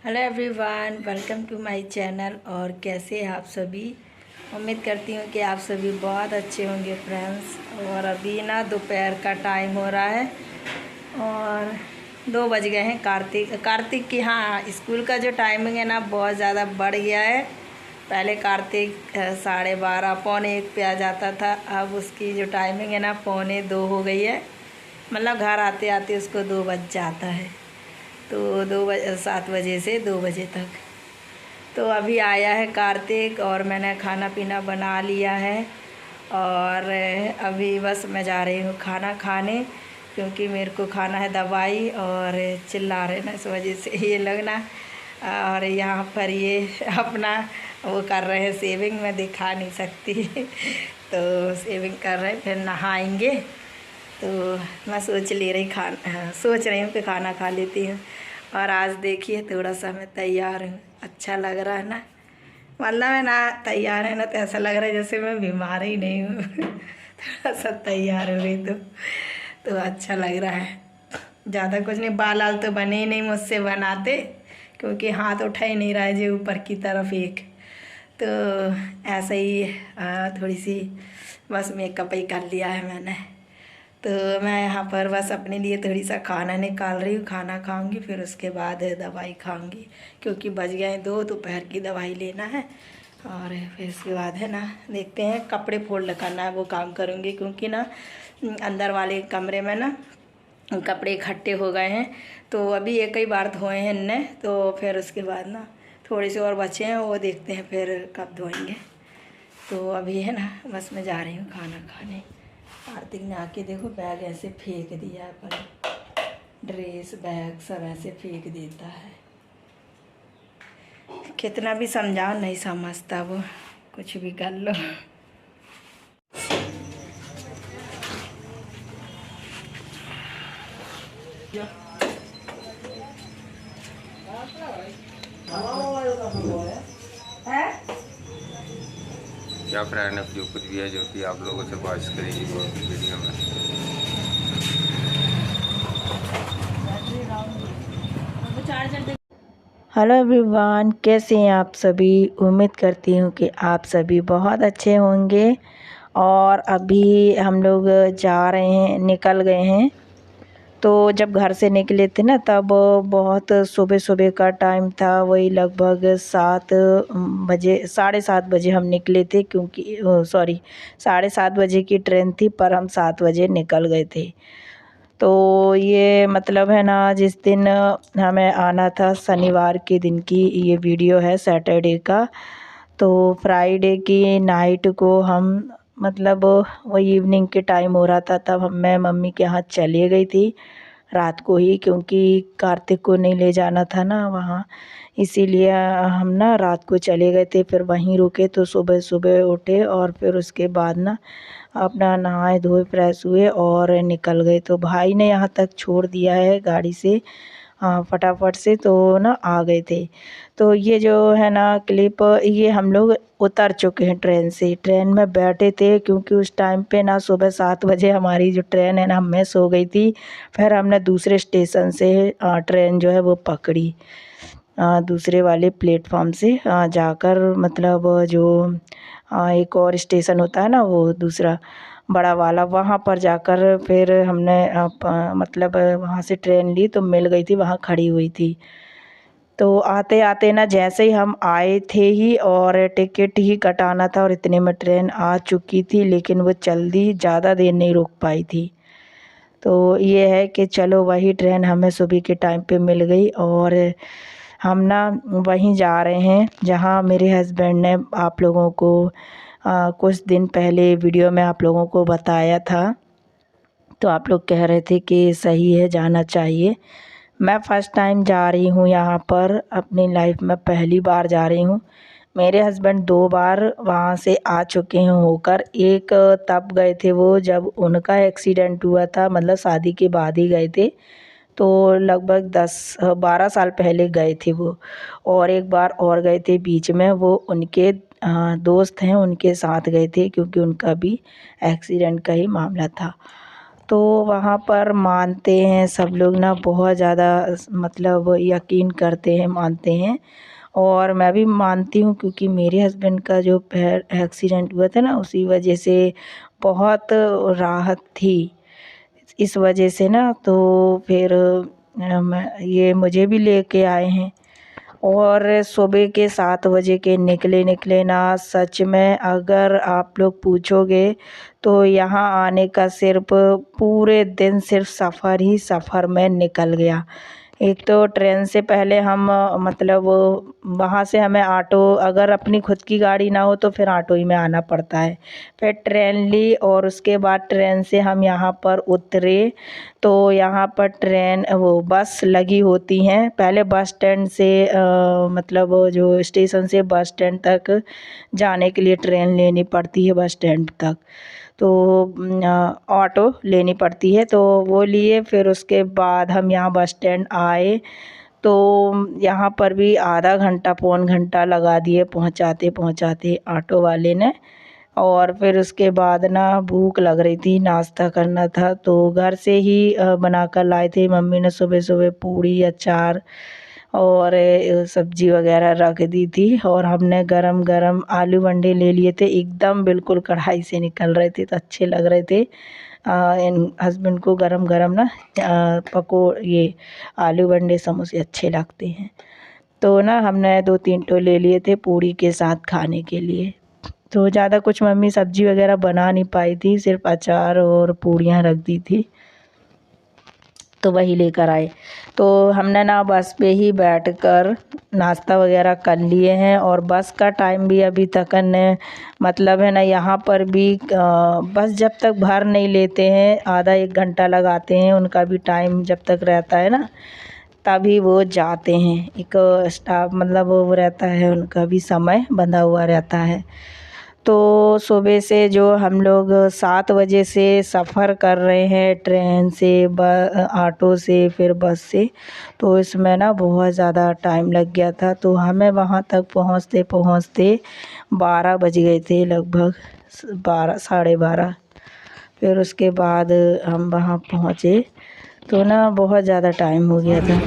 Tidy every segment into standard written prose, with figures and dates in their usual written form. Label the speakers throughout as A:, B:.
A: Hello everyone, welcome to my channel. और कैसे हैं आप सभी। उम्मीद करती हूँ कि आप सभी बहुत अच्छे होंगे फ्रेंड्स। और अभी ना दोपहर का टाइम हो रहा है और 2 बज गए हैं। कार्तिक की हाँ स्कूल का जो टाइमिंग है ना बहुत ज़्यादा बढ़ गया है। पहले कार्तिक 12:30 पौने 1 पे आ जाता था, अब उसकी जो टाइमिंग है ना 1:45 हो गई है। मतलब घर आते आते उसको 2 बज जाता है। तो 7 बजे से 2 बजे तक। तो अभी आया है कार्तिक और मैंने खाना पीना बना लिया है और अभी बस मैं जा रही हूँ खाना खाने, क्योंकि मेरे को खाना है दवाई और चिल्ला रहे ना, इस वजह से ये लगना। और यहाँ पर ये अपना वो कर रहे हैं सेविंग, मैं दिखा नहीं सकती तो सेविंग कर रहे हैं, फिर नहाएंगे। तो मैं सोच रही हूँ कि खाना खा लेती हूँ। और आज देखिए थोड़ा सा मैं तैयार हूँ, अच्छा लग रहा है ना। मतलब मैं ना तैयार है ना तो ऐसा लग रहा है जैसे मैं बीमार ही नहीं हूँ थोड़ा सा तैयार हो गई तो अच्छा लग रहा है। ज़्यादा कुछ नहीं, बाल आल तो बने ही नहीं मुझसे बनाते, क्योंकि हाथ उठा ही नहीं रहा है जो ऊपर की तरफ एक। तो ऐसे ही थोड़ी सी बस मेकअप ही कर लिया है मैंने। तो मैं यहाँ पर बस अपने लिए थोड़ी सा खाना निकाल रही हूँ, खाना खाऊंगी फिर उसके बाद दवाई खाऊंगी, क्योंकि बज गए 2, दोपहर की दवाई लेना है। और फिर उसके बाद है ना देखते हैं, कपड़े फोल्ड करना है वो काम करूँगी, क्योंकि ना अंदर वाले कमरे में ना कपड़े इकट्ठे हो गए हैं। तो अभी एक ही बार धोए हैं इनने, तो फिर उसके बाद ना थोड़े से और बचे हैं, वो देखते हैं फिर कब धोएंगे। तो अभी है ना बस मैं जा रही हूँ खाना खाने। कार्तिक ने आके देखो बैग ऐसे फेंक दिया है, पर ड्रेस बैग सब ऐसे फेंक देता है। कितना भी समझाओ नहीं समझता वो, कुछ भी कर लो।
B: क्या फ्रेंड है, जो कुछ भी है जो कि आप लोगों से बात करेगी वो वीडियो में।
A: हेलो एवरीवन, कैसे हैं आप सभी। उम्मीद करती हूँ कि आप सभी बहुत अच्छे होंगे। और अभी हम लोग जा रहे हैं, निकल गए हैं। तो जब घर से निकले थे ना तब बहुत सुबह सुबह का टाइम था, वही लगभग 7 बजे 7:30 बजे हम निकले थे, क्योंकि सॉरी 7:30 बजे की ट्रेन थी, पर हम 7 बजे निकल गए थे। तो ये मतलब है ना जिस दिन हमें आना था शनिवार के दिन की ये वीडियो है, सैटरडे का। तो फ्राइडे की नाइट को हम मतलब वही इवनिंग के टाइम हो रहा था, तब मैं मम्मी के यहाँ चली गई थी रात को ही, क्योंकि कार्तिक को नहीं ले जाना था ना वहाँ, इसीलिए हम ना रात को चले गए थे। फिर वहीं रुके तो सुबह सुबह उठे और फिर उसके बाद ना अपना नहाए धोए फ्रेश हुए और निकल गए। तो भाई ने यहाँ तक छोड़ दिया है गाड़ी से फटाफट से, तो ना आ गए थे। तो ये जो है ना क्लिप, ये हम लोग उतर चुके हैं ट्रेन से, ट्रेन में बैठे थे, क्योंकि उस टाइम पे ना सुबह 7 बजे हमारी जो ट्रेन है ना मिस हो गई थी। फिर हमने दूसरे स्टेशन से ट्रेन जो है वो पकड़ी, दूसरे वाले प्लेटफॉर्म से जाकर, मतलब जो एक और स्टेशन होता है ना वो दूसरा बड़ा वाला, वहाँ पर जाकर फिर हमने मतलब वहाँ से ट्रेन ली, तो मिल गई थी, वहाँ खड़ी हुई थी। तो आते आते ना जैसे ही हम आए थे ही और टिकट ही कटाना था और इतने में ट्रेन आ चुकी थी, लेकिन वो जल्दी ज़्यादा देर नहीं रुक पाई थी। तो ये है कि चलो वही ट्रेन हमें सुबह के टाइम पे मिल गई और हम ना वहीं जा रहे हैं जहाँ मेरे हस्बैंड ने आप लोगों को कुछ दिन पहले वीडियो में आप लोगों को बताया था। तो आप लोग कह रहे थे कि सही है, जाना चाहिए। मैं फ़र्स्ट टाइम जा रही हूँ यहाँ पर, अपनी लाइफ में पहली बार जा रही हूँ। मेरे हस्बैंड 2 बार वहाँ से आ चुके हैं होकर। एक तब गए थे वो जब उनका एक्सीडेंट हुआ था, मतलब शादी के बाद ही गए थे, तो लगभग 10-12 साल पहले गए थे वो। और एक बार और गए थे बीच में, वो उनके दोस्त हैं उनके साथ गए थे, क्योंकि उनका भी एक्सीडेंट का ही मामला था। तो वहाँ पर मानते हैं सब लोग ना, बहुत ज़्यादा मतलब यकीन करते हैं, मानते हैं। और मैं भी मानती हूँ क्योंकि मेरे हस्बैंड का जो पैर एक्सीडेंट हुआ था ना, उसी वजह से बहुत राहत थी। इस वजह से ना तो फिर मैं ये मुझे भी लेके आए हैं। और सुबह के 7 बजे के निकले ना, सच में अगर आप लोग पूछोगे तो यहाँ आने का सिर्फ पूरे दिन सिर्फ सफ़र ही सफ़र में निकल गया। एक तो ट्रेन से पहले हम मतलब वहाँ से हमें ऑटो, अगर अपनी खुद की गाड़ी ना हो तो फिर ऑटो ही में आना पड़ता है। फिर ट्रेन ली और उसके बाद ट्रेन से हम यहाँ पर उतरे। तो यहाँ पर ट्रेन वो बस लगी होती हैं। पहले बस स्टैंड से मतलब वो जो स्टेशन से बस स्टैंड तक जाने के लिए ट्रेन लेनी पड़ती है बस स्टैंड तक। तो ऑटो लेनी पड़ती है, तो वो लिए। फिर उसके बाद हम यहाँ बस स्टैंड आए तो यहाँ पर भी आधा घंटा पौन घंटा लगा दिए पहुँचाते पहुँचाते ऑटो वाले ने। और फिर उसके बाद ना भूख लग रही थी, नाश्ता करना था, तो घर से ही बना कर लाए थे मम्मी ने सुबह सुबह पूड़ी, अचार और सब्जी वगैरह रख दी थी। और हमने गरम गरम आलू बंडे ले लिए थे, एकदम बिल्कुल कढ़ाई से निकल रहे थे तो अच्छे लग रहे थे। इन हस्बैंड को गरम गरम ना ये आलू बंडे समोसे अच्छे लगते हैं। तो ना हमने 2-3 टो ले लिए थे पूड़ी के साथ खाने के लिए। तो ज़्यादा कुछ मम्मी सब्जी वगैरह बना नहीं पाई थी, सिर्फ अचार और पूड़ियाँ रख दी थी, तो वही लेकर आए। तो हमने ना बस पे ही बैठकर नाश्ता वगैरह कर लिए हैं। और बस का टाइम भी अभी तक न मतलब है ना, यहाँ पर भी बस जब तक भर नहीं लेते हैं, आधा 1 घंटा लगाते हैं, उनका भी टाइम जब तक रहता है ना तभी वो जाते हैं। एक स्टाफ मतलब वो रहता है, उनका भी समय बंधा हुआ रहता है। तो सुबह से जो हम लोग 7 बजे से सफ़र कर रहे हैं ट्रेन से, ऑटो से, फिर बस से, तो इसमें ना बहुत ज़्यादा टाइम लग गया था। तो हमें वहाँ तक पहुँचते पहुँचते 12 बज गए थे लगभग, 12 साढ़े 12। फिर उसके बाद हम वहाँ पहुँचे तो ना बहुत ज़्यादा टाइम हो गया था।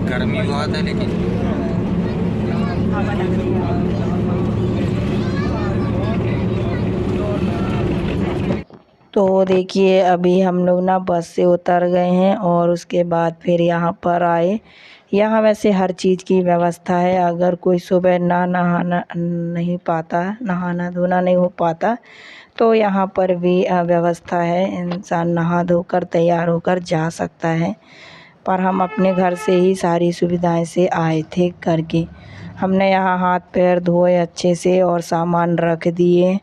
B: गर्मी बहुत है लेकिन
A: तो देखिए अभी हम लोग ना बस से उतर गए हैं और उसके बाद फिर यहाँ पर आए। यहाँ वैसे हर चीज़ की व्यवस्था है। अगर कोई सुबह ना नहाना नहीं पाता, नहाना धोना नहीं हो पाता, तो यहाँ पर भी व्यवस्था है, इंसान नहा धोकर तैयार होकर जा सकता है। पर हम अपने घर से ही सारी सुविधाएं से आए थे करके। हमने यहाँ हाथ पैर धोए अच्छे से और सामान रख दिए।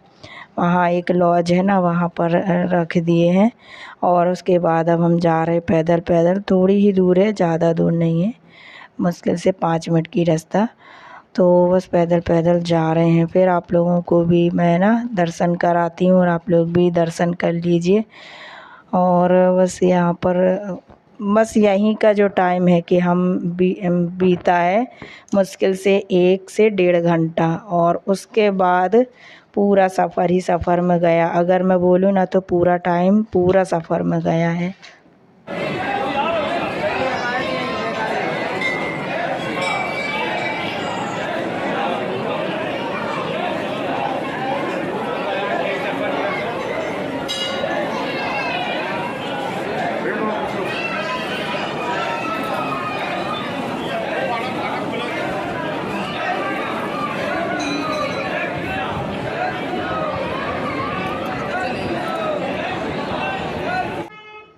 A: वहाँ एक लॉज है ना, वहाँ पर रख दिए हैं। और उसके बाद अब हम जा रहे पैदल पैदल, थोड़ी ही दूर है, ज़्यादा दूर नहीं है, मुश्किल से 5 मिनट की रास्ता। तो बस पैदल पैदल जा रहे हैं। फिर आप लोगों को भी मैं ना दर्शन कराती हूँ और आप लोग भी दर्शन कर लीजिए। और बस यहाँ पर बस यहीं का जो टाइम है कि हम बीता है मुश्किल से 1 से 1.5 घंटा, और उसके बाद पूरा सफ़र ही सफ़र में गया। अगर मैं बोलूँ ना तो पूरा टाइम पूरा सफ़र में गया है।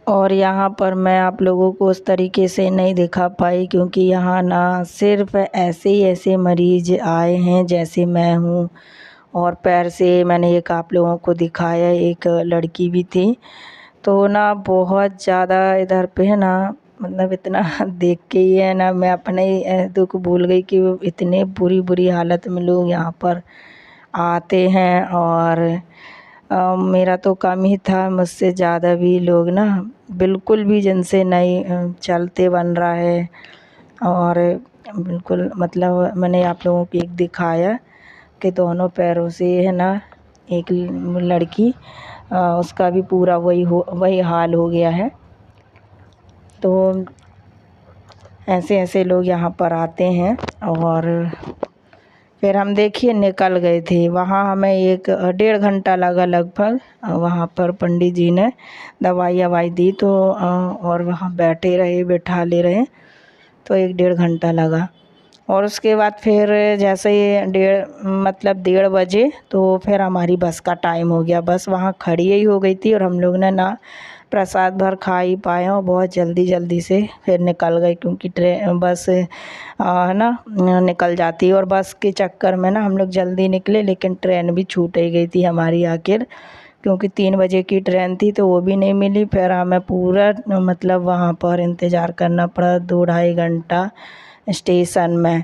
A: और यहाँ पर मैं आप लोगों को उस तरीके से नहीं दिखा पाई क्योंकि यहाँ ना सिर्फ ऐसे ही ऐसे मरीज़ आए हैं जैसे मैं हूँ। और पैर से मैंने एक आप लोगों को दिखाया, एक लड़की भी थी। तो ना बहुत ज़्यादा इधर पे है ना, मतलब इतना देख के ही है ना मैं अपने ही दुख भूल गई कि इतने बुरी बुरी हालत में लोग यहाँ पर आते हैं। और मेरा तो कम ही था, मुझसे ज़्यादा भी लोग ना बिल्कुल भी जिनसे नहीं चलते बन रहा है। और बिल्कुल मतलब मैंने आप लोगों को एक दिखाया कि दोनों पैरों से है ना, एक लड़की उसका भी पूरा वही हाल हो गया है। तो ऐसे ऐसे लोग यहाँ पर आते हैं। और फिर हम देखिए निकल गए थे, वहाँ हमें 1 डेढ़ घंटा लगा लगभग। वहाँ पर पंडित जी ने दवाई ववाई दी तो और वहाँ बैठे रहे, बैठा ले रहे, तो 1 डेढ़ घंटा लगा। और उसके बाद फिर जैसे ही 1:30 बजे तो फिर हमारी बस का टाइम हो गया। बस वहाँ खड़ी ही हो गई थी और हम लोग ने ना प्रसाद भर खा ही पाए और बहुत जल्दी से फिर निकल गए, क्योंकि बस है ना निकल जाती। और बस के चक्कर में ना हम लोग जल्दी निकले, लेकिन ट्रेन भी छूट ही गई थी हमारी आखिर, क्योंकि 3 बजे की ट्रेन थी तो वो भी नहीं मिली। फिर हमें पूरा मतलब वहाँ पर इंतज़ार करना पड़ा 2 ढाई घंटा स्टेशन में।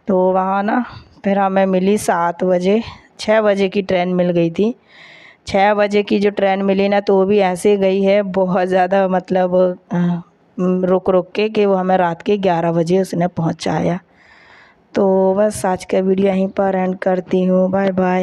A: तो वहाँ ना फिर हमें मिली 7 बजे, 6 बजे की ट्रेन मिल गई थी। 6 बजे की जो ट्रेन मिली ना, तो वो भी ऐसे गई है बहुत ज़्यादा, मतलब रुक रुक के, कि वो हमें रात के 11 बजे उसने पहुँचाया। तो बस आज का वीडियो यहीं पर एंड करती हूँ। Bye bye.